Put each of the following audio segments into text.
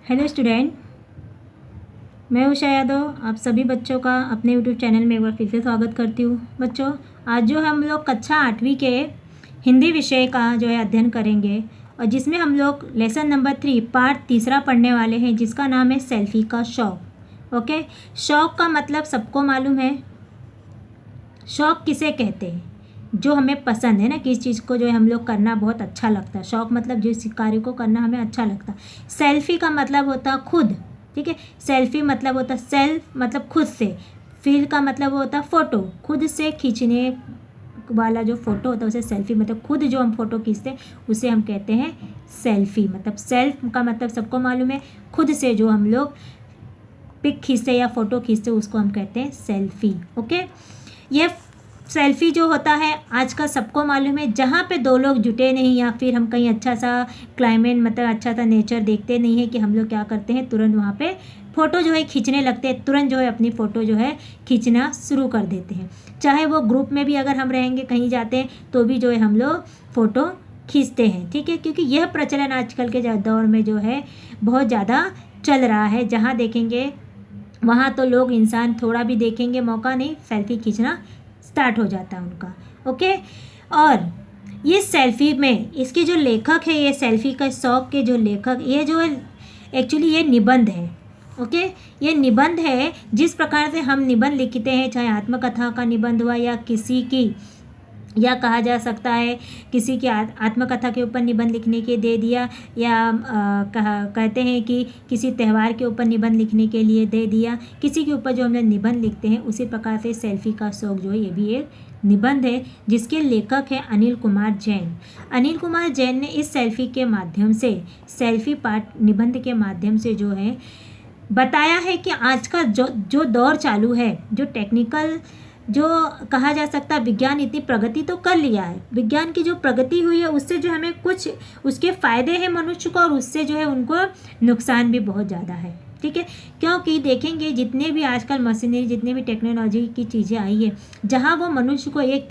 Hello student, मैं उषा यादव आप सभी बच्चों का अपने यूट्यूब चैनल में एक बार फिर से स्वागत करती हूँ। बच्चों, आज जो हम लोग कक्षा 8वीं के हिंदी विषय का जो है अध्ययन करेंगे और जिसमें हम लोग लेसन नंबर 3 पार्ट 3 पढ़ने वाले हैं, जिसका नाम है सेल्फी का शौक। ओके, शौक का मतलब सबको मालूम है। शौक किसे कहते हैं? जो हमें पसंद है ना, किस चीज़ को जो है हम लोग करना बहुत अच्छा लगता है। शौक मतलब जिस कार्य को करना हमें अच्छा लगता है। सेल्फी का मतलब होता है खुद, ठीक है। सेल्फी मतलब होता है सेल्फ मतलब खुद से, फील का मतलब होता है फ़ोटो, खुद से खींचने वाला जो फ़ोटो होता है उसे सेल्फी, मतलब खुद जो हम फ़ोटो खींचते हैं उसे हम कहते हैं सेल्फी। मतलब सेल्फ का मतलब सबको मालूम है, खुद से जो हम लोग पिक खींचते या फ़ोटो खींचते उसको हम कहते हैं सेल्फी। ओके, ये सेल्फी जो होता है आज का सबको मालूम है, जहाँ पे दो लोग जुटे नहीं या फिर हम कहीं अच्छा सा क्लाइमेट मतलब अच्छा सा नेचर देखते नहीं है कि हम लोग क्या करते हैं, तुरंत वहाँ पे फ़ोटो जो है खींचने लगते हैं, तुरंत जो है अपनी फ़ोटो जो है खींचना शुरू कर देते हैं। चाहे वो ग्रुप में भी अगर हम रहेंगे, कहीं जाते हैं तो भी जो है हम लोग फ़ोटो खींचते हैं, ठीक है। क्योंकि यह प्रचलन आजकल के दौर में जो है बहुत ज़्यादा चल रहा है। जहाँ देखेंगे वहाँ तो लोग इंसान थोड़ा भी देखेंगे मौका नहीं, सेल्फी खींचना स्टार्ट हो जाता है उनका। ओके, और ये सेल्फी में इसके जो लेखक है, ये सेल्फी का शौक के जो लेखक, ये जो है एक्चुअली ये निबंध है। ओके, ये निबंध है। जिस प्रकार से हम निबंध लिखते हैं, चाहे आत्मकथा का निबंध हुआ या किसी की, या कहा जा सकता है किसी की आत्मकथा के ऊपर निबंध लिखने के दे दिया, या कहते हैं कि किसी त्यौहार के ऊपर निबंध लिखने के लिए दे दिया, किसी के ऊपर जो हम लोग निबंध लिखते हैं, उसी प्रकार से सेल्फी का शौक जो है ये भी एक निबंध है, जिसके लेखक है अनिल कुमार जैन। अनिल कुमार जैन ने इस सेल्फी के माध्यम से, सेल्फी पाठ निबंध के माध्यम से जो है बताया है कि आज का जो दौर चालू है, जो टेक्निकल जो कहा जा सकता है, विज्ञान इतनी प्रगति तो कर लिया है, विज्ञान की जो प्रगति हुई है उससे जो हमें कुछ उसके फ़ायदे हैं मनुष्य को, और उससे जो है उनको नुकसान भी बहुत ज़्यादा है, ठीक है। क्योंकि देखेंगे जितने भी आजकल मशीनरी, जितने भी टेक्नोलॉजी की चीज़ें आई है, जहाँ वो मनुष्य को एक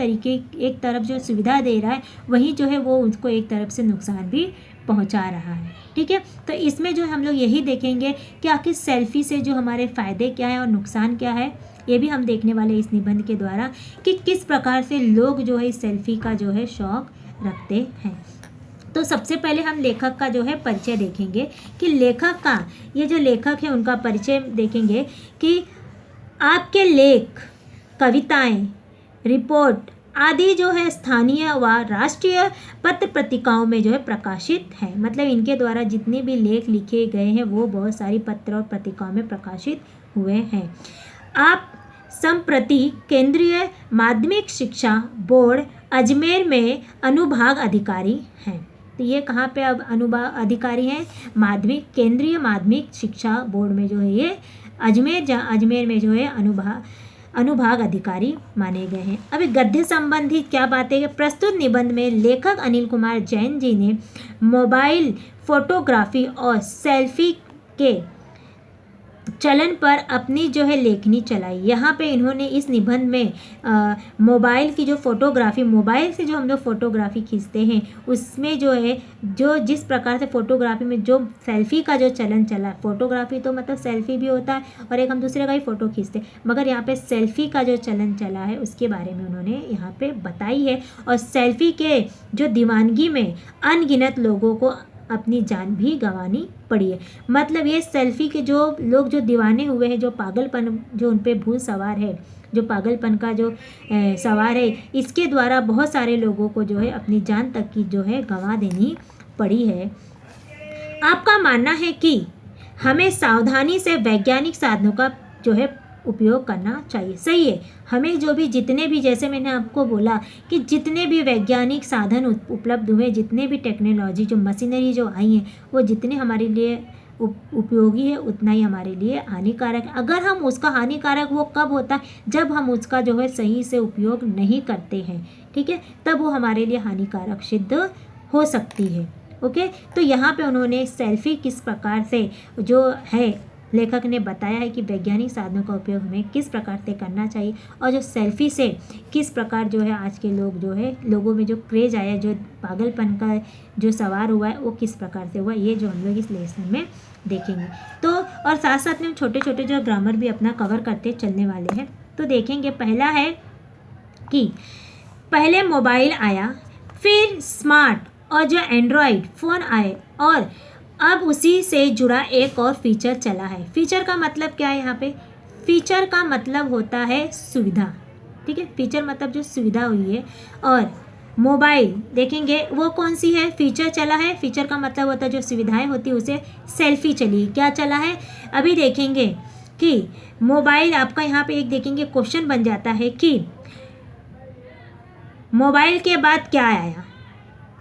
तरफ जो सुविधा दे रहा है, वहीं जो है वो उसको एक तरफ से नुकसान भी पहुंचा रहा है, ठीक है। तो इसमें जो हम लोग यही देखेंगे कि आखिर सेल्फी से जो हमारे फ़ायदे क्या है और नुकसान क्या है, ये भी हम देखने वाले इस निबंध के द्वारा कि किस प्रकार से लोग जो है इस सेल्फी का जो है शौक रखते हैं। तो सबसे पहले हम लेखक का जो है परिचय देखेंगे कि लेखक का, ये जो लेखक है उनका परिचय देखेंगे कि आपके लेख, कविताएं, रिपोर्ट आदि जो है स्थानीय व राष्ट्रीय पत्र पत्रिकाओं में जो है प्रकाशित है। मतलब इनके द्वारा जितने भी लेख लिखे गए हैं वो बहुत सारी पत्र और पत्रिकाओं में प्रकाशित हुए हैं। आप संप्रति केंद्रीय माध्यमिक शिक्षा बोर्ड अजमेर में अनुभाग अधिकारी हैं। तो ये कहाँ पे अब अनुभाग अधिकारी हैं? केंद्रीय माध्यमिक शिक्षा बोर्ड में जो है ये अजमेर में जो है अनुभाग अधिकारी माने गए हैं। अभी गद्य संबंधी क्या बातें हैं? प्रस्तुत निबंध में लेखक अनिल कुमार जैन जी ने मोबाइल फोटोग्राफी और सेल्फी के चलन पर अपनी जो है लेखनी चलाई। यहाँ पे इन्होंने इस निबंध में मोबाइल की जो फोटोग्राफी, मोबाइल से जो हम लोग फोटोग्राफी खींचते हैं, उसमें जो है जो जिस प्रकार से फोटोग्राफी में जो सेल्फी का जो चलन चला, फोटोग्राफी तो मतलब सेल्फी भी होता है और एक हम दूसरे का ही फ़ोटो खींचते हैं, मगर यहाँ पे सेल्फी का जो चलन चला है उसके बारे में उन्होंने यहाँ पे बताई है। और सेल्फी के जो दीवानगी में अनगिनत लोगों को अपनी जान भी गंवानी पड़ी है। मतलब ये सेल्फी के जो लोग जो दीवाने हुए हैं, जो पागलपन जो उन पे भूत सवार है, जो पागलपन का जो सवार है, इसके द्वारा बहुत सारे लोगों को जो है अपनी जान तक की जो है गंवा देनी पड़ी है। आपका मानना है कि हमें सावधानी से वैज्ञानिक साधनों का जो है उपयोग करना चाहिए। सही है, हमें जो भी जितने भी, जैसे मैंने आपको बोला कि जितने भी वैज्ञानिक साधन उपलब्ध हुए, जितने भी टेक्नोलॉजी जो मशीनरी जो आई हैं, वो जितने हमारे लिए उपयोगी है उतना ही हमारे लिए हानिकारक है। अगर हम उसका हानिकारक वो कब होता है? जब हम उसका जो है सही से उपयोग नहीं करते हैं, ठीक है, तब वो हमारे लिए हानिकारक सिद्ध हो सकती है। ओके, तो यहाँ पे उन्होंने सेल्फी किस प्रकार से जो है लेखक ने बताया है कि वैज्ञानिक साधनों का उपयोग हमें किस प्रकार से करना चाहिए और जो सेल्फी से किस प्रकार जो है आज के लोग जो है लोगों में जो क्रेज आया, जो पागलपन का जो सवार हुआ है वो किस प्रकार से हुआ, ये जो हम लोग इस लेसन में देखेंगे। तो और साथ साथ में हम छोटे छोटे जो ग्रामर भी अपना कवर करते चलने वाले हैं। तो देखेंगे, पहला है कि पहले मोबाइल आया, फिर स्मार्ट और जो एंड्रॉयड फ़ोन आए और अब उसी से जुड़ा एक और फीचर चला है। फीचर का मतलब क्या है यहाँ पे? फीचर का मतलब होता है सुविधा, ठीक है। फीचर मतलब जो सुविधा हुई है। और मोबाइल देखेंगे वो कौन सी है? फीचर चला है। फीचर का मतलब होता है जो सुविधाएं होती है उसे सेल्फी चली। क्या चला है? अभी देखेंगे कि मोबाइल आपका यहाँ पे एक देखेंगे क्वेश्चन बन जाता है कि मोबाइल के बाद क्या आया?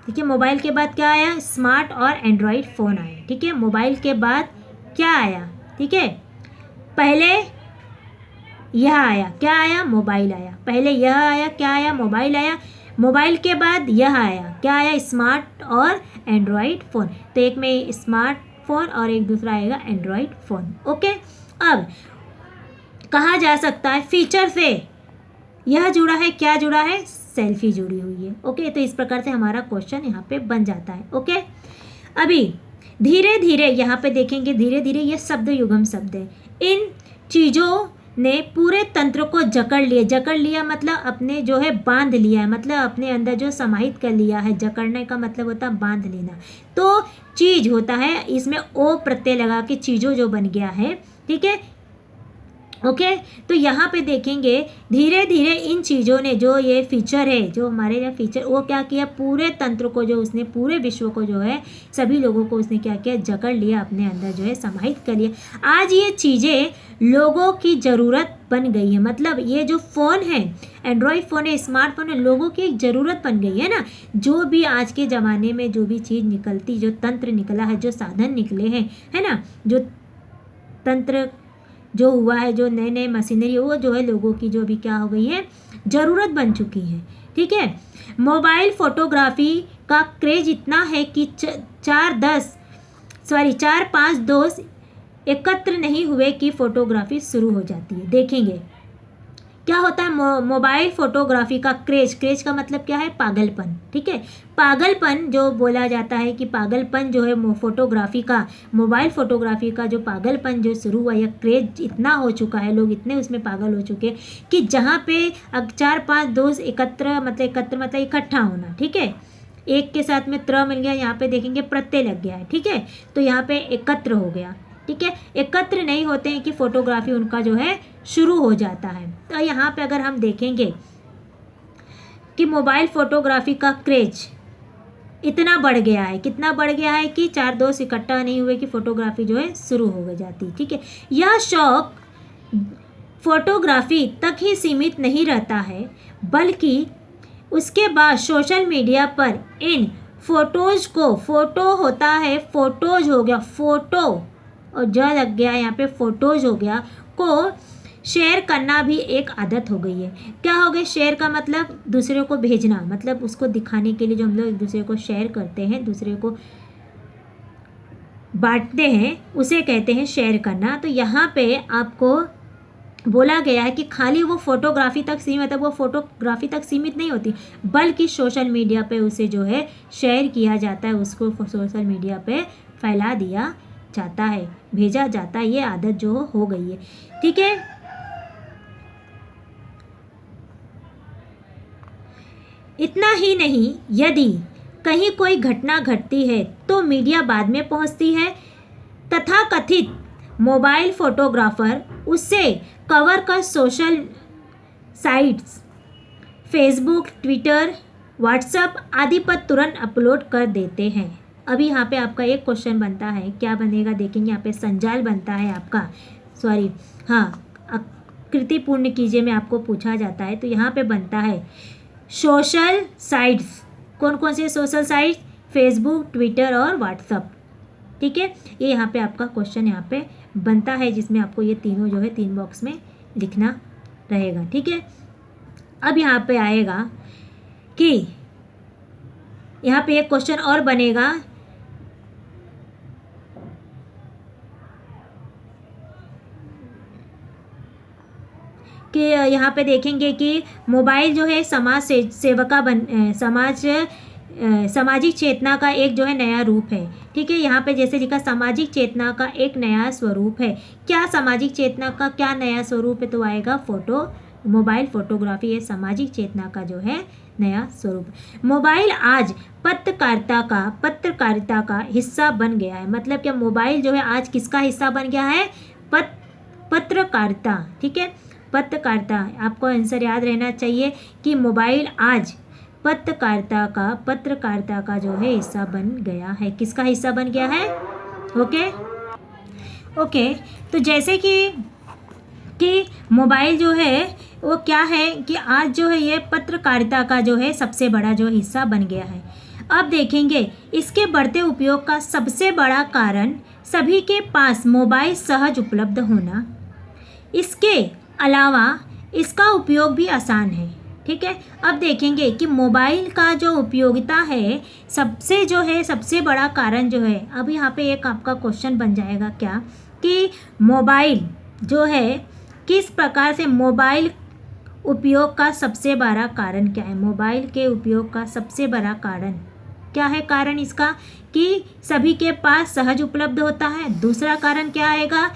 ठीक है, मोबाइल के बाद क्या आया? स्मार्ट और एंड्रॉयड फ़ोन आया। ठीक है, मोबाइल के बाद क्या आया? ठीक है, पहले यह आया, क्या आया? मोबाइल आया। पहले यह आया, क्या आया? मोबाइल आया। मोबाइल के बाद यह आया, क्या आया? स्मार्ट और एंड्रॉयड फ़ोन। तो एक में स्मार्टफोन और एक दूसरा आएगा एंड्रॉयड फ़ोन। ओके, अब कहा जा सकता है फीचर से यह जुड़ा है, क्या जुड़ा है? सेल्फी जुड़ी हुई है। ओके, तो इस प्रकार से हमारा क्वेश्चन यहाँ पे बन जाता है। ओके, अभी धीरे धीरे यहाँ पे देखेंगे, धीरे धीरे ये शब्द युगम शब्द है। इन चीज़ों ने पूरे तंत्र को जकड़ लिया। जकड़ लिया मतलब अपने जो है बांध लिया है, मतलब अपने अंदर जो समाहित कर लिया है। जकड़ने का मतलब होता है बांध लेना। तो चीज होता है, इसमें ओ प्रत्यय लगा के चीज़ों जो बन गया है। ठीक है, ओके, तो यहाँ पे देखेंगे धीरे धीरे इन चीज़ों ने जो ये फीचर है, जो हमारे यहाँ फीचर, वो क्या किया? पूरे तंत्र को जो उसने, पूरे विश्व को जो है, सभी लोगों को उसने क्या किया? जकड़ लिया, अपने अंदर जो है समाहित कर लिया। आज ये चीज़ें लोगों की ज़रूरत बन गई है। मतलब ये जो फ़ोन है, एंड्रॉयड फ़ोन है, स्मार्टफोन है, लोगों की एक ज़रूरत बन गई है ना। जो भी आज के ज़माने में जो भी चीज़ निकलती, जो तंत्र निकला है, जो साधन निकले हैं, है ना, जो तंत्र जो हुआ है, जो नए नए मशीनरी, वो जो है लोगों की जो भी क्या हो गई है? ज़रूरत बन चुकी है। ठीक है, मोबाइल फोटोग्राफी का क्रेज इतना है कि 4-5 दोस्त एकत्र नहीं हुए कि फोटोग्राफी शुरू हो जाती है। देखेंगे क्या होता है मोबाइल फोटोग्राफी का क्रेज। क्रेज का मतलब क्या है? पागलपन। ठीक है, पागलपन जो बोला जाता है कि पागलपन जो है फोटोग्राफी का, मोबाइल फोटोग्राफी का जो पागलपन जो शुरू हुआ, या क्रेज इतना हो चुका है, लोग इतने उसमें पागल हो चुके हैं कि जहाँ पे 4-5 दोस्त एकत्र मतलब इकट्ठा होना। ठीक है, एक के साथ में त्र मिल गया, यहाँ पे देखेंगे प्रत्यय लग गया है। ठीक है, तो यहाँ पे एकत्र हो गया। ठीक है, एकत्र नहीं होते हैं कि फोटोग्राफी उनका जो है शुरू हो जाता है। तो यहाँ पे अगर हम देखेंगे कि मोबाइल फोटोग्राफी का क्रेज इतना बढ़ गया है, कितना बढ़ गया है कि 4 दोस्त इकट्ठा नहीं हुए कि फोटोग्राफी जो है शुरू हो जाती। ठीक है, यह शौक फोटोग्राफी तक ही सीमित नहीं रहता है, बल्कि उसके बाद सोशल मीडिया पर इन फोटोज को, फोटो होता है, फोटोज हो गया, फोटो और ज लग गया यहाँ पे, फोटोज हो गया, को शेयर करना भी एक आदत हो गई है। क्या हो गया? शेयर का मतलब दूसरे को भेजना, मतलब उसको दिखाने के लिए जो हम लोग एक दूसरे को शेयर करते हैं, दूसरे को बांटते हैं, उसे कहते हैं शेयर करना। तो यहाँ पे आपको बोला गया है कि खाली वो फोटोग्राफी तक सीमित है, वो फोटोग्राफी तक सीमित नहीं होती, बल्कि सोशल मीडिया पे उसे जो है शेयर किया जाता है, उसको सोशल मीडिया पे फैला दिया जाता है, भेजा जाता है। ये आदत जो हो गई है। ठीक है, इतना ही नहीं, यदि कहीं कोई घटना घटती है तो मीडिया बाद में पहुंचती है। तथाकथित मोबाइल फोटोग्राफर उससे कवर कर social sites, Facebook, Twitter, WhatsApp आदि पर तुरंत अपलोड कर देते हैं। अभी यहाँ पे आपका एक क्वेश्चन बनता है, क्या बनेगा? देखेंगे यहाँ पे संजाल बनता है आपका, सॉरी, हाँ, आकृति पूर्ण कीजिए में आपको पूछा जाता है। तो यहाँ पे बनता है सोशल साइट्स। कौन कौन से सोशल साइट्स? फेसबुक, ट्विटर और व्हाट्सएप। ठीक है, ये यहाँ पे आपका क्वेश्चन यहाँ पे बनता है, जिसमें आपको ये तीनों जो है 3 बॉक्स में लिखना रहेगा। ठीक है, अब यहाँ पे आएगा कि यहाँ पे एक क्वेश्चन और बनेगा कि यहाँ पे देखेंगे कि मोबाइल जो है सामाजिक चेतना का एक जो है नया रूप है। ठीक है, यहाँ पे जैसे लिखा सामाजिक चेतना का एक नया स्वरूप है। क्या सामाजिक चेतना का क्या नया स्वरूप है? तो आएगा मोबाइल फोटोग्राफी। ये सामाजिक चेतना का जो है नया स्वरूप। मोबाइल आज पत्रकारिता का हिस्सा बन गया है। मतलब क्या मोबाइल जो है आज किसका हिस्सा बन गया है? पत्रकारिता। ठीक है, पत्रकारिता। आपको आंसर याद रहना चाहिए कि मोबाइल आज पत्रकारिता का जो है हिस्सा बन गया है। किसका हिस्सा बन गया है? ओके। तो जैसे कि मोबाइल जो है वो क्या है कि आज जो है ये पत्रकारिता का जो है सबसे बड़ा जो हिस्सा बन गया है। अब देखेंगे इसके बढ़ते उपयोग का सबसे बड़ा कारण सभी के पास मोबाइल सहज उपलब्ध होना। इसके अलावा इसका उपयोग भी आसान है। ठीक है, अब देखेंगे कि मोबाइल का जो उपयोगिता है सबसे बड़ा कारण जो है, अब यहाँ पे एक आपका क्वेश्चन बन जाएगा क्या कि मोबाइल जो है किस प्रकार से मोबाइल उपयोग का सबसे बड़ा कारण क्या है? मोबाइल के उपयोग का सबसे बड़ा कारण क्या है? कारण इसका कि सभी के पास सहज उपलब्ध होता है। दूसरा कारण क्या आएगा?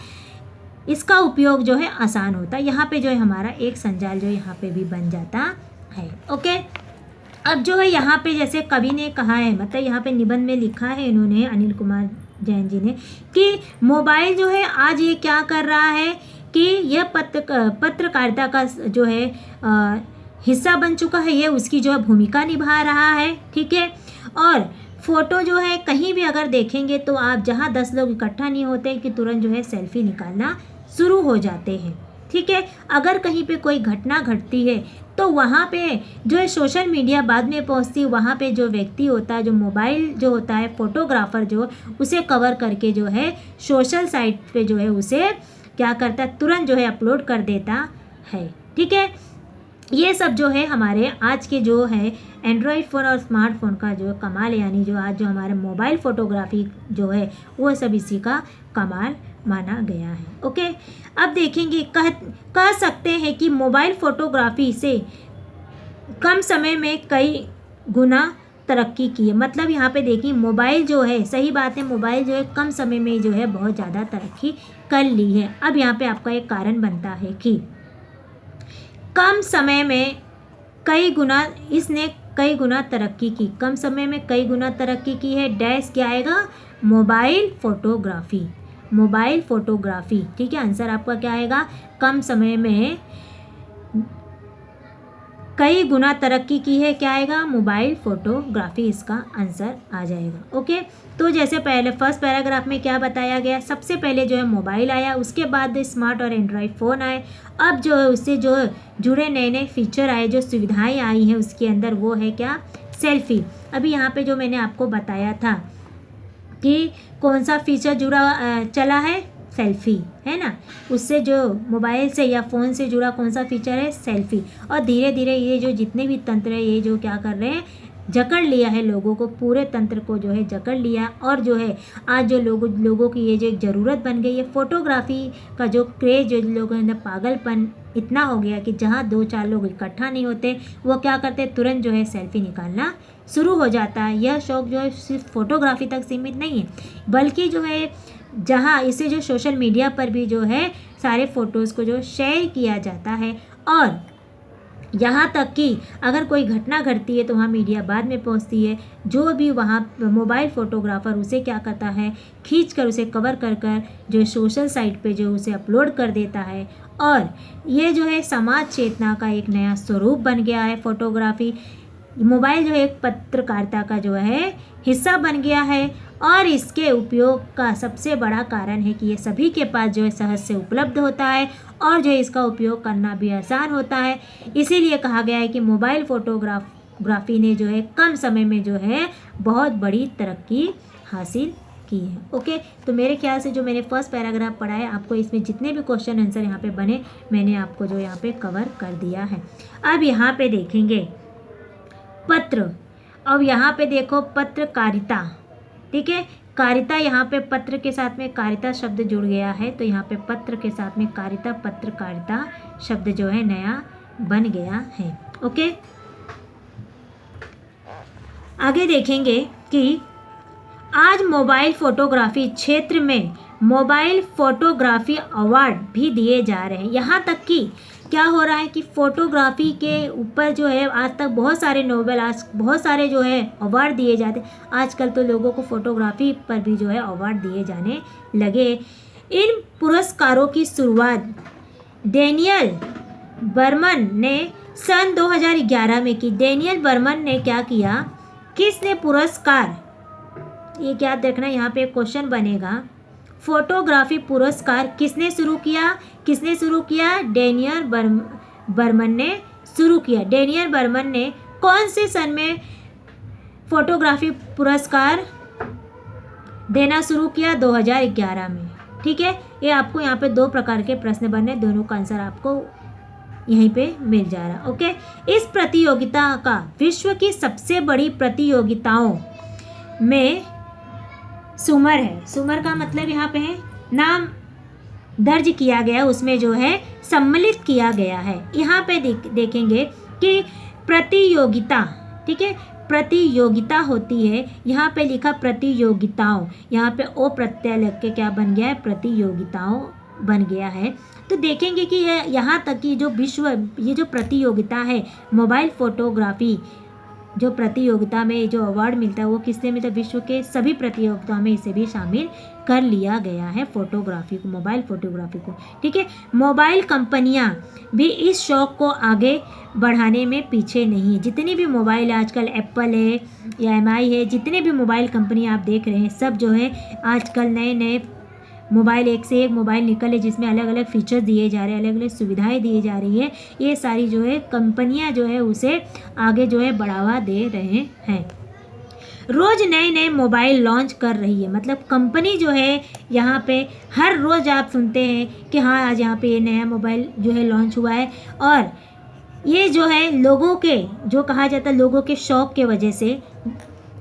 इसका उपयोग जो है आसान होता है। यहाँ पे जो है हमारा एक संजाल जो यहाँ पे भी बन जाता है। ओके, अब जो है यहाँ पे जैसे कवि ने कहा है, मतलब यहाँ पे निबंध में लिखा है इन्होंने, अनिल कुमार जैन जी ने, कि मोबाइल जो है आज ये क्या कर रहा है कि यह पत्रकारिता का जो है हिस्सा बन चुका है। ये उसकी जो है भूमिका निभा रहा है। ठीक है, और फ़ोटो जो है कहीं भी अगर देखेंगे तो आप जहाँ 10 लोग इकट्ठा नहीं होते कि तुरंत जो है सेल्फी निकालना शुरू हो जाते हैं। ठीक है, अगर कहीं पे कोई घटना घटती है तो वहाँ पे जो है सोशल मीडिया बाद में पहुँचती है। वहाँ पे जो व्यक्ति होता है, जो मोबाइल जो होता है, फोटोग्राफर जो उसे कवर करके जो है सोशल साइट पे जो है उसे क्या करता है, तुरंत जो है अपलोड कर देता है। ठीक है, ये सब जो है हमारे आज के जो है एंड्रॉयड फ़ोन और स्मार्टफोन का जो कमाल, यानी जो आज जो हमारे मोबाइल फ़ोटोग्राफी जो है वो सब इसी का कमाल माना गया है। ओके, अब देखेंगे कह सकते हैं कि मोबाइल फ़ोटोग्राफी से कम समय में कई गुना तरक्की की है। मतलब यहाँ पे देखिए मोबाइल जो है, सही बात है, मोबाइल जो है कम समय में जो है बहुत ज़्यादा तरक्की कर ली है। अब यहाँ पे आपका एक कारण बनता है कि कम समय में इसने कई गुना तरक्की की। कम समय में कई गुना तरक्की की है। डैश क्या आएगा? Mobile photography. ठीक है, आंसर आपका क्या आएगा? कम समय में कई गुना तरक्की की है। क्या आएगा? मोबाइल फोटोग्राफी, इसका आंसर आ जाएगा। ओके, तो जैसे पहले फर्स्ट पैराग्राफ में क्या बताया गया, सबसे पहले जो है मोबाइल आया, उसके बाद स्मार्ट और एंड्रॉयड फ़ोन आए। अब जो है उससे जो जुड़े नए नए फीचर आए, जो सुविधाएं आई हैं उसके अंदर, वो है क्या? सेल्फी। अभी यहाँ पे जो मैंने आपको बताया था कि कौन सा फीचर चला है? सेल्फी, है ना। उससे जो मोबाइल से या फ़ोन से जुड़ा कौन सा फीचर है? सेल्फी। और धीरे धीरे ये जो जितने भी तंत्र है, ये जो क्या कर रहे हैं, जकड़ लिया है लोगों को, पूरे तंत्र को जो है जकड़ लिया। और जो है आज जो लोगों की ये जो एक ज़रूरत बन गई है, फ़ोटोग्राफी का जो क्रेज़, जो लोगों के अंदर पागलपन इतना हो गया कि जहाँ 2-4 लोग इकट्ठा नहीं होते, वो क्या करते, तुरंत जो है सेल्फी निकालना शुरू हो जाता है। यह शौक़ जो है सिर्फ फ़ोटोग्राफी तक सीमित नहीं है, बल्कि जो है जहाँ इसे जो सोशल मीडिया पर भी जो है सारे फ़ोटोज़ को जो शेयर किया जाता है। और यहाँ तक कि अगर कोई घटना घटती है तो वहाँ मीडिया बाद में पहुँचती है। जो भी वहाँ मोबाइल फ़ोटोग्राफ़र उसे क्या करता है, खींच कर उसे कवर कर जो सोशल साइट पे जो उसे अपलोड कर देता है। और ये जो है समाज चेतना का एक नया स्वरूप बन गया है फ़ोटोग्राफी। मोबाइल जो है एक पत्रकारिता का जो है हिस्सा बन गया है। और इसके उपयोग का सबसे बड़ा कारण है कि ये सभी के पास जो है सहज से उपलब्ध होता है, और जो है इसका उपयोग करना भी आसान होता है। इसीलिए कहा गया है कि मोबाइल फ़ोटोग्राफी ने जो है कम समय में जो है बहुत बड़ी तरक्की हासिल की है। ओके, तो मेरे ख्याल से जो मैंने फर्स्ट पैराग्राफ पढ़ा है, आपको इसमें जितने भी क्वेश्चन आंसर यहाँ पे बने, मैंने आपको जो यहाँ पे कवर कर दिया है। अब यहाँ पे देखेंगे पत्र। अब यहाँ पे देखो पत्रकारिता, ठीक है, कारिता, यहाँ पे पत्र के साथ में कारिता शब्द जुड़ गया है, तो यहाँ पे पत्र के साथ में कारिता, पत्रकारिता शब्द जो है नया बन गया है। ओके, आगे देखेंगे कि आज मोबाइल फोटोग्राफी क्षेत्र में मोबाइल फोटोग्राफी अवार्ड भी दिए जा रहे हैं। यहाँ तक कि क्या हो रहा है कि फ़ोटोग्राफी के ऊपर जो है आज तक बहुत सारे नोबेल, आज बहुत सारे जो है अवार्ड दिए जाते हैं। आजकल तो लोगों को फ़ोटोग्राफी पर भी जो है अवार्ड दिए जाने लगे। इन पुरस्कारों की शुरुआत डेनियल बर्मन ने सन 2011 में की। डेनियल बर्मन ने क्या किया, किसने पुरस्कार, ये क्या देखना, यहाँ पे क्वेश्चन बनेगा, फोटोग्राफी पुरस्कार किसने शुरू किया, किसने शुरू किया, डेनियल बर्मन ने शुरू किया। डेनियल बर्मन ने कौन से सन में फोटोग्राफी पुरस्कार देना शुरू किया, 2011 में। ठीक है, ये आपको यहाँ पे दो प्रकार के प्रश्न बने, दोनों का आंसर आपको यहीं पे मिल जा रहा। ओके, इस प्रतियोगिता का विश्व की सबसे बड़ी प्रतियोगिताओं में सुमर है। सुमर का मतलब यहाँ पे है नाम दर्ज किया गया, उसमें जो है सम्मिलित किया गया है। यहाँ पे देखेंगे कि प्रतियोगिता, ठीक है, प्रतियोगिता होती है, यहाँ पे लिखा प्रतियोगिताओं, यहाँ पे ओ प्रत्यय लग के क्या बन गया है, प्रतियोगिताओं बन गया है। तो देखेंगे कि यहाँ तक कि जो विश्व, ये जो प्रतियोगिता है मोबाइल फोटोग्राफी, जो प्रतियोगिता में जो अवार्ड मिलता है वो किसने मिलता है, विश्व के सभी प्रतियोगिताओं में इसे भी शामिल कर लिया गया है, फोटोग्राफी को, मोबाइल फोटोग्राफी को। ठीक है, मोबाइल कंपनियां भी इस शौक को आगे बढ़ाने में पीछे नहीं है। जितनी भी मोबाइल आजकल, एप्पल है या MI है, जितने भी मोबाइल कंपनियां आप देख रहे हैं, सब जो है आजकल नए नए मोबाइल, एक से एक मोबाइल निकले जिसमें अलग अलग फीचर्स दिए जा रहे हैं, अलग अलग सुविधाएं दी जा रही है। ये सारी जो है कंपनियां जो है उसे आगे जो है बढ़ावा दे रहे हैं। रोज़ नए नए मोबाइल लॉन्च कर रही है, मतलब कंपनी जो है यहाँ पे हर रोज़ आप सुनते हैं कि हाँ आज यहाँ पे ये नया मोबाइल जो है लॉन्च हुआ है। और ये जो है लोगों के, जो कहा जाता है लोगों के शौक़ के वजह से।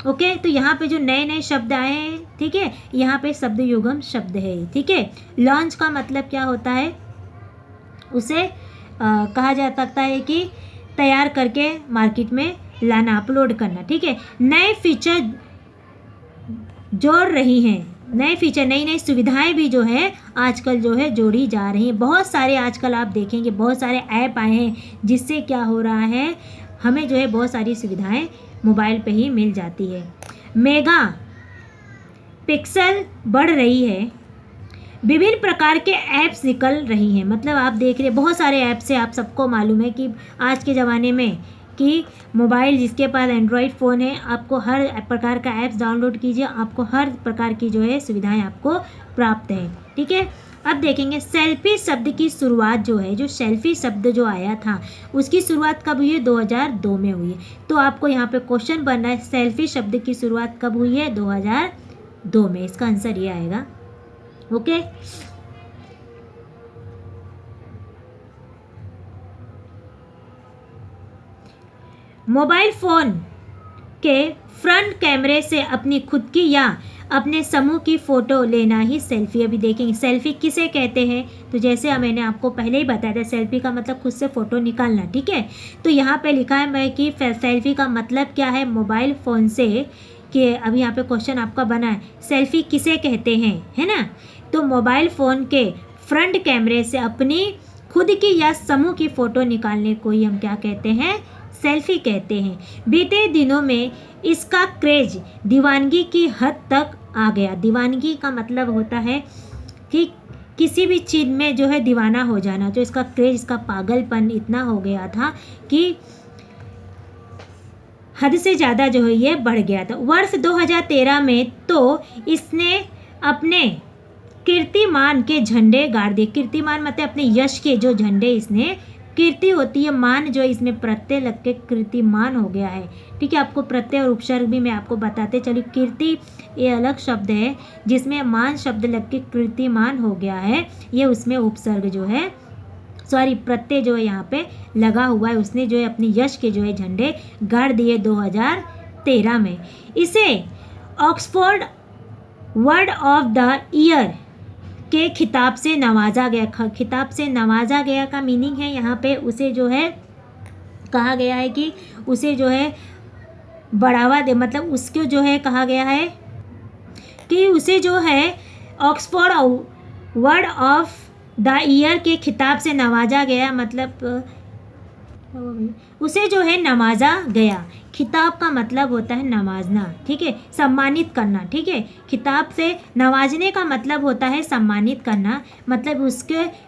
ओके, तो यहाँ पे जो नए नए शब्द आए हैं, ठीक है, यहाँ पे शब्द युगम शब्द है। ठीक है, लॉन्च का मतलब क्या होता है, उसे कहा जा सकता है कि तैयार करके मार्केट में लाना, अपलोड करना। ठीक है, नए फीचर जोड़ रही हैं, नए फीचर, नई नई सुविधाएं भी जो है आजकल जो है जोड़ी जा रही हैं। बहुत सारे आजकल आप देखेंगे बहुत सारे ऐप आए हैं जिससे क्या हो रहा है, हमें जो है बहुत सारी सुविधाएं मोबाइल पे ही मिल जाती है। मेगा पिक्सल बढ़ रही है, विभिन्न प्रकार के ऐप्स निकल रही हैं। मतलब आप देख रहे बहुत सारे ऐप्स है, आप सबको मालूम है कि आज के ज़माने में कि मोबाइल जिसके पास एंड्रॉयड फ़ोन है, आपको हर प्रकार का ऐप्स डाउनलोड कीजिए, आपको हर प्रकार की जो है सुविधाएं आपको प्राप्त है। ठीक है, अब देखेंगे सेल्फी शब्द की शुरुआत जो है, जो सेल्फी शब्द जो आया था उसकी शुरुआत कब हुई है, 2002 में हुई है। तो आपको यहाँ पे क्वेश्चन बनना है, सेल्फी शब्द की शुरुआत कब हुई है, 2002 में। इसका आंसर ये आएगा। ओके, मोबाइल फ़ोन के फ्रंट कैमरे से अपनी खुद की या अपने समूह की फ़ोटो लेना ही सेल्फी। अभी देखेंगे सेल्फी किसे कहते हैं, तो जैसे मैंने आपको पहले ही बताया था, सेल्फी का मतलब खुद से फ़ोटो निकालना। ठीक है, तो यहाँ पे लिखा है मैं कि सेल्फी का मतलब क्या है, मोबाइल फ़ोन से, कि अभी यहाँ पे क्वेश्चन आपका बना है सेल्फी किसे कहते हैं, है ना। तो मोबाइल फ़ोन के फ्रंट कैमरे से अपनी खुद की या समूह की फ़ोटो निकालने को ही हम क्या कहते हैं, सेल्फी कहते हैं। बीते दिनों में इसका क्रेज दीवानगी की हद तक आ गया। दीवानगी का मतलब होता है कि किसी भी चीज़ में जो है दीवाना हो जाना, जो इसका क्रेज, इसका पागलपन इतना हो गया था कि हद से ज़्यादा जो है ये बढ़ गया था। वर्ष 2013 में तो इसने अपने कीर्तिमान के झंडे गाड़ दिए। कीर्तिमान मतलब अपने यश के जो झंडे, इसने कीर्ति होती है, मान जो इसमें प्रत्यय लग के कीर्तिमान हो गया है। ठीक है, आपको प्रत्यय और उपसर्ग भी मैं आपको बताते चलिए। कीर्ति ये अलग शब्द है जिसमें मान शब्द लग के कीर्तिमान हो गया है, ये उसमें उपसर्ग जो है, सॉरी प्रत्यय जो है यहाँ पे लगा हुआ है। उसने जो है अपनी यश के जो है झंडे गाड़ दिए 2013 में। इसे Oxford word of the year के खिताब से नवाजा गया। खिताब से नवाजा गया का मीनिंग है यहाँ पे उसे जो है कहा गया है कि उसे जो है बढ़ावा दे, मतलब उसको जो है कहा गया है कि उसे जो है Oxford word of the year के खिताब से नवाजा गया, मतलब उसे जो है नवाजा गया। खिताब का मतलब होता है नवाजना, ठीक है, सम्मानित करना, ठीक है। खिताब से नवाजने का मतलब होता है सम्मानित करना, मतलब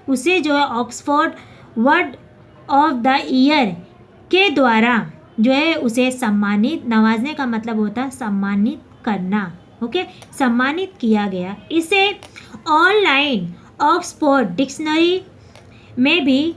उसे जो है Oxford word of the year के द्वारा जो है उसे सम्मानित, नवाजने का मतलब होता है सम्मानित करना, ओके, सम्मानित किया गया। इसे ऑनलाइन ऑक्सफोर्ड डिक्शनरी में भी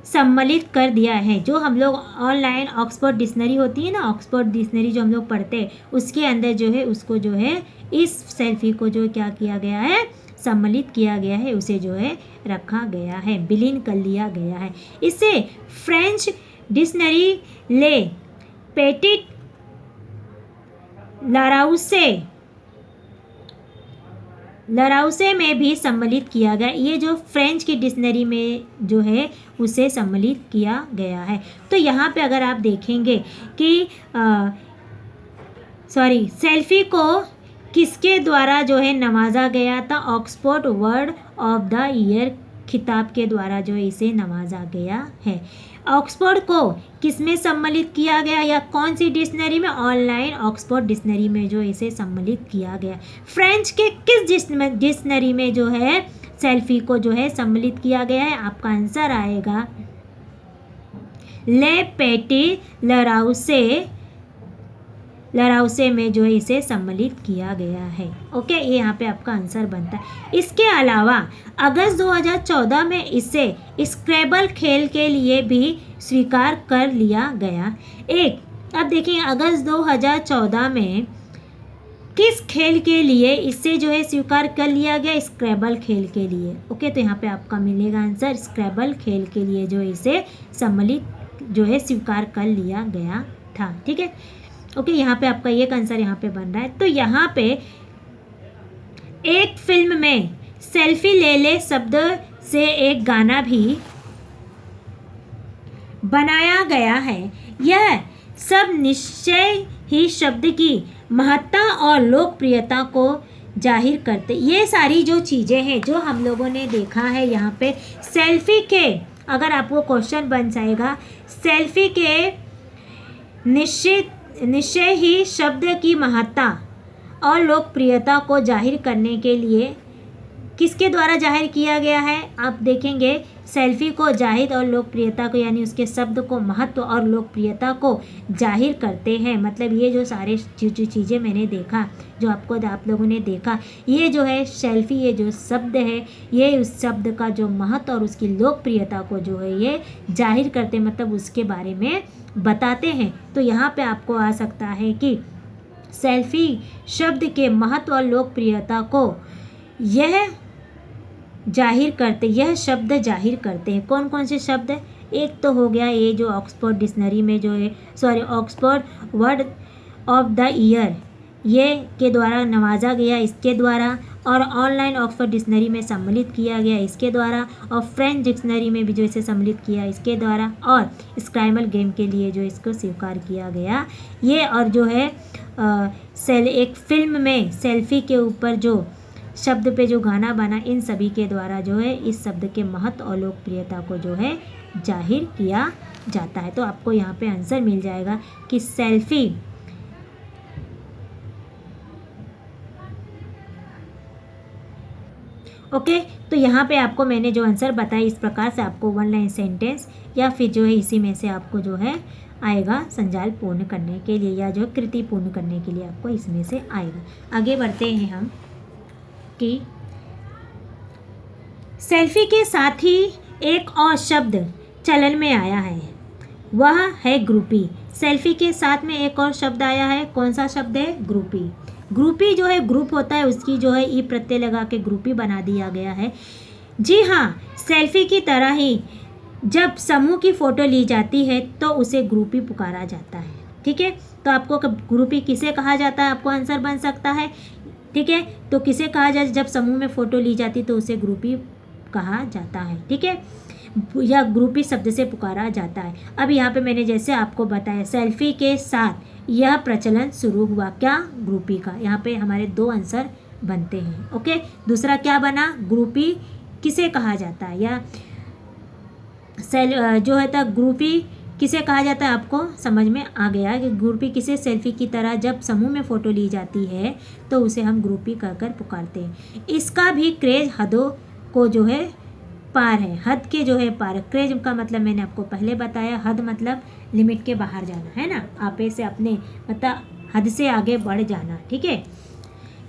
सम्मिलित कर दिया है। जो हम लोग ऑनलाइन ऑक्सफोर्ड डिक्शनरी होती है ना, ऑक्सफोर्ड डिक्शनरी जो हम लोग पढ़ते हैं उसके अंदर जो है उसको जो है इस सेल्फी को जो क्या किया गया है, सम्मिलित किया गया है, उसे जो है रखा गया है, विलीन कर लिया गया है। इसे फ्रेंच डिक्शनरी ले पेटिट लराउसे में भी सम्मिलित किया गया। ये जो फ्रेंच की डिक्शनरी में जो है उसे सम्मिलित किया गया है। तो यहाँ पे अगर आप देखेंगे कि सेल्फी को किसके द्वारा जो है नवाजा गया था, Oxford word of the year खिताब के द्वारा जो इसे नवाजा गया है। ऑक्सफोर्ड को किस में सम्मिलित किया गया या कौन सी डिक्शनरी में, ऑनलाइन ऑक्सफोर्ड डिक्शनरी में जो इसे सम्मिलित किया गया। फ्रेंच के किस डिक्शनरी में जो है सेल्फी को जो है सम्मिलित किया गया है, आपका आंसर आएगा ले पेटी लराउसे में जो है इसे सम्मिलित किया गया है, ओके, ये यहाँ पे आपका आंसर बनता है। इसके अलावा अगस्त 2014 में इसे स्क्रैबल खेल के लिए भी स्वीकार कर लिया गया। अब देखिए अगस्त 2014 में किस खेल के लिए इसे जो है स्वीकार कर लिया गया, स्क्रैबल खेल के लिए, ओके, तो यहाँ पे आपका मिलेगा आंसर स्क्रैबल खेल के लिए जो इसे सम्मिलित जो है स्वीकार कर लिया गया था, ठीक है, ओके, यहाँ पे आपका एक आंसर यहाँ पे बन रहा है। तो यहाँ पे एक फिल्म में सेल्फी ले ले शब्द से एक गाना भी बनाया गया है। यह सब निश्चय ही शब्द की महत्ता और लोकप्रियता को जाहिर करते। ये सारी जो चीज़ें हैं जो हम लोगों ने देखा है यहाँ पे सेल्फी के, अगर आपको क्वेश्चन बन जाएगा सेल्फी के निश्चय ही शब्द की महत्ता और लोकप्रियता को जाहिर करने के लिए किसके द्वारा जाहिर किया गया है, आप देखेंगे सेल्फी को जाहिर और लोकप्रियता को, यानी उसके शब्द को महत्व और लोकप्रियता को जाहिर करते हैं। मतलब ये जो सारे जो चीज़ें मैंने देखा, जो आप लोगों ने देखा, ये जो है सेल्फी, ये जो शब्द है ये उस शब्द का जो महत्व और उसकी लोकप्रियता को जो है ये जाहिर करते, मतलब उसके बारे में बताते हैं। तो यहाँ पे आपको आ सकता है कि सेल्फी शब्द के महत्व और लोकप्रियता को यह शब्द जाहिर करते हैं। कौन कौन से शब्द? एक तो हो गया ये जो ऑक्सफोर्ड डिक्शनरी में जो है Oxford word of the year ये के द्वारा नवाजा गया, इसके द्वारा, और ऑनलाइन ऑक्सफोर्ड डिक्शनरी में सम्मिलित किया गया इसके द्वारा, और फ्रेंच डिक्शनरी में भी जो इसे सम्मिलित किया इसके द्वारा, और स्क्रैबल गेम के लिए जो इसको स्वीकार किया गया ये, और जो है एक फिल्म में सेल्फी के ऊपर जो शब्द पे जो गाना बना, इन सभी के द्वारा जो है इस शब्द के महत्व और लोकप्रियता को जो है जाहिर किया जाता है। तो आपको यहाँ पे आंसर मिल जाएगा कि सेल्फी ओके। तो यहाँ पे आपको मैंने जो आंसर बताया इस प्रकार से आपको वन लाइन सेंटेंस या फिर जो है इसी में से आपको जो है आएगा संजाल पूर्ण करने के लिए, या जो कृति पूर्ण करने के लिए आपको इसमें से आएगा। आगे बढ़ते हैं हम कि सेल्फी के साथ ही एक और शब्द चलन में आया है, वह है ग्रुपी। सेल्फी के साथ में एक और शब्द आया है, कौन सा शब्द है? ग्रुपी। ग्रुपी जो है ग्रुप होता है उसकी जो है ई प्रत्यय लगा के ग्रुपी बना दिया गया है। जी हाँ, सेल्फी की तरह ही जब समूह की फ़ोटो ली जाती है तो उसे ग्रुपी पुकारा जाता है, ठीक है। तो आपको ग्रुपी किसे कहा जाता है, आपको आंसर बन सकता है ठीक है। तो किसे कहा जाए, जब समूह में फ़ोटो ली जाती तो उसे ग्रुपी कहा जाता है, ठीक है, या ग्रुपी शब्द से पुकारा जाता है। अब यहाँ पे मैंने जैसे आपको बताया सेल्फी के साथ यह प्रचलन शुरू हुआ, क्या, ग्रुपी का। यहाँ पे हमारे 2 आंसर बनते हैं। ओके, दूसरा क्या बना, ग्रुपी किसे कहा जाता है, या जो है था ग्रुपी किसे कहा जाता है, आपको समझ में आ गया कि ग्रुपी किसे, सेल्फी की तरह जब समूह में फ़ोटो ली जाती है तो उसे हम ग्रुपी कहकर पुकारते हैं। इसका भी क्रेज हदों को जो है पार है, हद के जो है पार। क्रेज का मतलब मैंने आपको पहले बताया, हद मतलब लिमिट के बाहर जाना, है ना, आपे से अपने मतलब हद से आगे बढ़ जाना, ठीक है।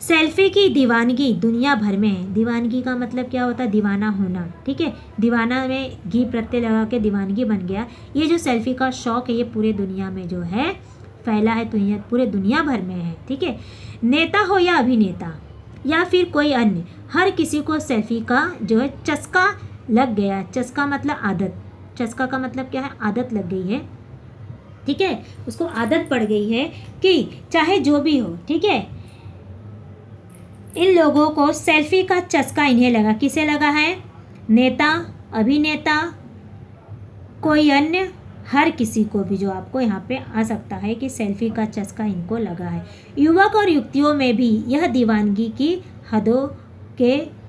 सेल्फी की दीवानगी दुनिया भर में है। दीवानगी का मतलब क्या होता है, दीवाना होना, ठीक है। दीवाना में घी प्रत्यय लगा के दीवानगी बन गया। ये जो सेल्फी का शौक है ये पूरे दुनिया में जो है फैला है, दुनिया पूरे दुनिया भर में है, ठीक है। नेता हो या अभिनेता या फिर कोई अन्य, हर किसी को सेल्फी का जो है चस्का लग गया। चस्का मतलब आदत, चस्का का मतलब क्या है, आदत लग गई है, ठीक है, उसको आदत पड़ गई है कि चाहे जो भी हो, ठीक है, इन लोगों को सेल्फी का चस्का इन्हें लगा। किसे लगा है, नेता, अभिनेता, कोई अन्य, हर किसी को भी जो आपको यहाँ पे आ सकता है कि सेल्फी का चस्का इनको लगा है। युवक और युवतियों में भी यह दीवानगी की हदों के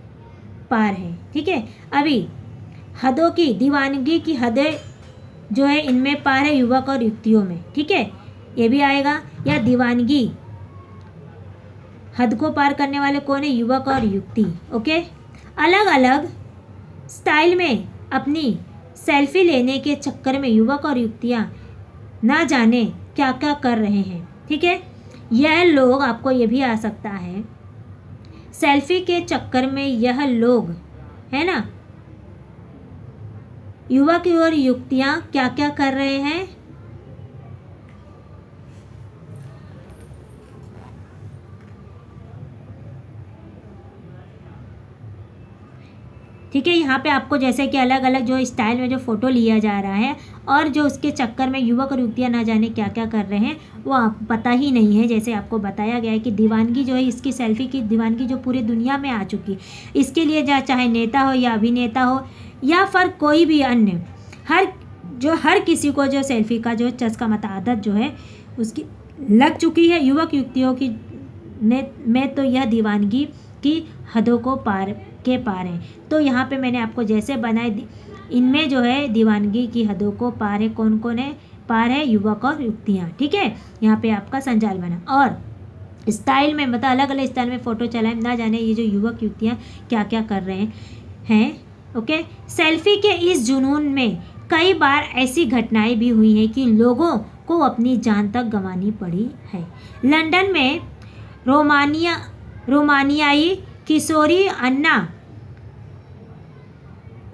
पार है, ठीक है। अभी हदों की, दीवानगी की हदें जो है इनमें पार है, युवक और युवतियों में, ठीक है, ये भी आएगा। या दीवानगी हद को पार करने वाले कौन है, युवक और युवती, ओके। अलग अलग स्टाइल में अपनी सेल्फी लेने के चक्कर में युवक और युवतियाँ ना जाने क्या क्या कर रहे हैं, ठीक है। यह लोग, आपको ये भी आ सकता है, सेल्फी के चक्कर में यह लोग, है ना, युवक और युवतियाँ क्या क्या कर रहे हैं, ठीक है। यहाँ पे आपको जैसे कि अलग अलग जो स्टाइल में जो फ़ोटो लिया जा रहा है और जो उसके चक्कर में युवक और युवतियाँ ना जाने क्या क्या कर रहे हैं वो आप पता ही नहीं है। जैसे आपको बताया गया है कि दीवानगी जो है, इसकी सेल्फी की दीवानगी जो पूरे दुनिया में आ चुकी, इसके लिए चाहे नेता हो या अभिनेता हो या फिर कोई भी अन्य, हर किसी को जो सेल्फी का जो चस्का मत आदत जो है उसकी लग चुकी है। युवक युवतियों की में तो यह दीवानगी की हदों को पार है। तो यहाँ पे मैंने आपको जैसे बनाए, इनमें जो है दीवानगी की हदों को पार है, कौन कौन है, पार है युवक और युवतियाँ, ठीक है। यहाँ पे आपका संजाल बना। और स्टाइल में मतलब अलग अलग स्टाइल में फ़ोटो चलाएं, ना जाने ये जो युवक युवतियाँ क्या क्या कर रहे हैं, ओके। सेल्फी के इस जुनून में कई बार ऐसी घटनाएं भी हुई हैं कि लोगों को अपनी जान तक गंवानी पड़ी है। लंदन में रोमानियाई किशोरी अन्ना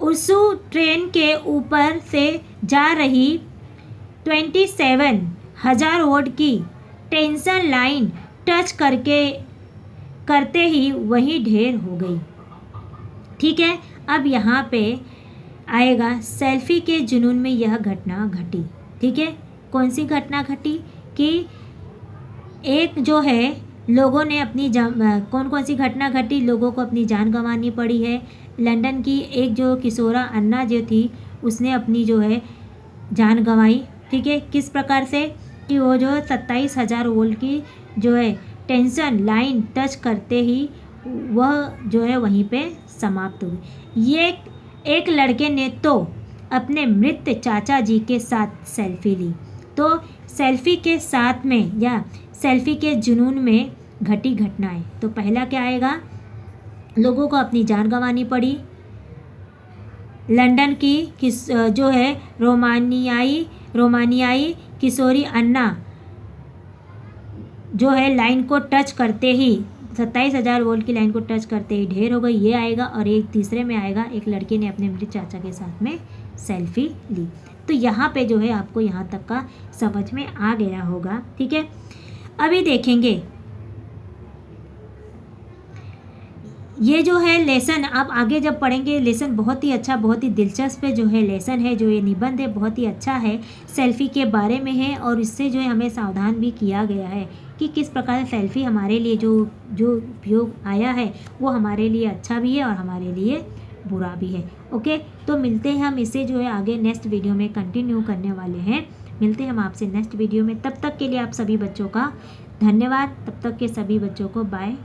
उर्सू ट्रेन के ऊपर से जा रही 27,000 वोल्ट की टेंशन लाइन टच करते ही वहीं ढेर हो गई, ठीक है। अब यहाँ पे आएगा सेल्फी के जुनून में यह घटना घटी, ठीक है। कौन सी घटना घटी कि एक जो है लोगों ने अपनी कौन कौन सी घटना घटी, लोगों को अपनी जान गंवानी पड़ी है। लंदन की एक जो किशोरा अन्ना जो थी उसने अपनी जो है जान गंवाई, ठीक है। किस प्रकार से कि वो जो 27,000 वोल्ट की जो है टेंशन लाइन टच करते ही वह जो है वहीं पे समाप्त हो गई। ये एक लड़के ने तो अपने मृत चाचा जी के साथ सेल्फी ली। तो सेल्फी के साथ में या सेल्फी के जुनून में घटी घटनाएं, तो पहला क्या आएगा, लोगों को अपनी जान गंवानी पड़ी। लंदन की जो है रोमानियाई किशोरी अन्ना जो है लाइन को टच करते ही 27,000 वोल्ट की लाइन को टच करते ही ढेर हो गई, ये आएगा। और एक तीसरे में आएगा, एक लड़के ने अपने मृत चाचा के साथ में सेल्फी ली। तो यहाँ पे जो है आपको यहाँ तक का समझ में आ गया होगा, ठीक है। अभी देखेंगे ये जो है लेसन, आप आगे जब पढ़ेंगे लेसन बहुत ही अच्छा, बहुत ही दिलचस्प जो है लेसन है, जो ये निबंध है बहुत ही अच्छा है, सेल्फी के बारे में है और इससे जो है हमें सावधान भी किया गया है कि किस प्रकार सेल्फी हमारे लिए जो उपयोग आया है वो हमारे लिए अच्छा भी है और हमारे लिए बुरा भी है। ओके, तो मिलते हैं हम इसे जो है आगे नेक्स्ट वीडियो में कंटिन्यू करने वाले हैं। मिलते हैं हम आपसे नेक्स्ट वीडियो में। तब तक के लिए आप सभी बच्चों का धन्यवाद। तब तक के सभी बच्चों को बाय।